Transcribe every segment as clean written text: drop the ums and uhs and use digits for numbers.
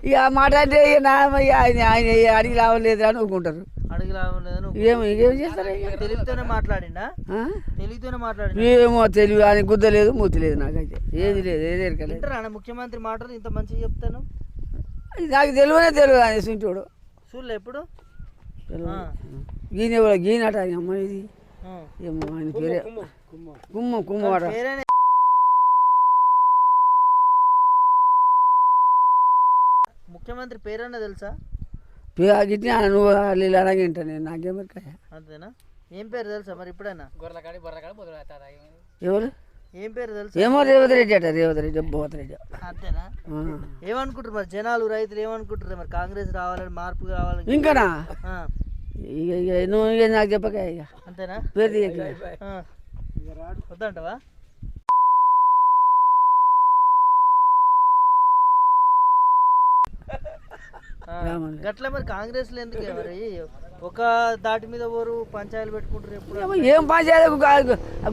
ఇక ఆ మాట అంటే ఇక ఆయన ఆయన అడిగి లాభం లేదు అని ఒప్పుకుంటారు. అడిగి లాభం లేదు. ఏం చేస్తారు? తెలుగుతోనే మాట్లాడిండా? తెలుగుతోనే మాట్లాడి ఏమో తెలివి అని గుద్ద లేదు మూతి లేదు నాకైతే ఏది లేదు ఏది ఎరకలేదు. వింటారా ముఖ్యమంత్రి మాటలు ఇంత మంచిగా చెప్తాను? నాకు తెలియదు అనేసి చూడు చూడలే ఎప్పుడు గీనట అమ్మ ఇది ఏమో ఆయన పేరే కుమ్మవాడ. ముఖ్యమంత్రి పేరన్నా తెలుసా? గిట్టిన నువ్వు అలాగే వింటా నేను నాకేమరికాయ. అంతేనా? ఏం పేరు తెలుసా మరి ఇప్పుడైనా? ఎవరు ఏం పేరు తెలుసా? ఏమో రేవంత్ రెడ్డి అట. రేవంత్ రెడ్డి బోత్ రెడ్డి. అంతేనా? ఏమనుకుంటారు మరి జనాలు రైతులు ఏమనుకుంటారు మరి? కాంగ్రెస్ రావాలని మార్పు కావాలని ఇంకానా నువ్వు ఇక నాకు చెప్పక ఇక అంతేనా? పేరు వద్దంటవా? గట్ల మరి కాంగ్రెస్ లో ఎందుకు మరి ఒక దాటి మీద ఓరు పంచాయతీలు పెట్టుకుంటారు ఎప్పుడు? ఏం పంచాయతీ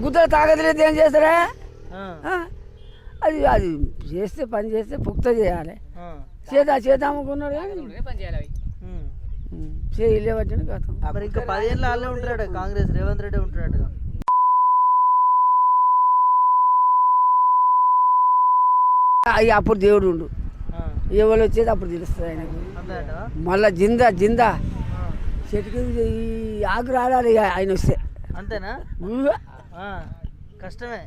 గుద్దలు తాగలేదు ఏం చేస్తారా? అది అది చేస్తే పని చేస్తే పుక్త చేయాలి. చేత అమ్ముకున్నాడు చేయలే వచ్చాడు గతం. మరి ఇంకా 10 ఏళ్ళు వాళ్ళే ఉంటాడు కాంగ్రెస్. రేవంత్ రెడ్డి ఉంటాడు. అప్పుడు దేవుడు ఉండు ఎవరు వచ్చేది అప్పుడు తెలుస్తుంది ఆయనకు. మళ్ళా జిందా చెట్టుకి ఈ ఆకు రాడాలి ఆయన వస్తే. అంతేనా? కష్టమే.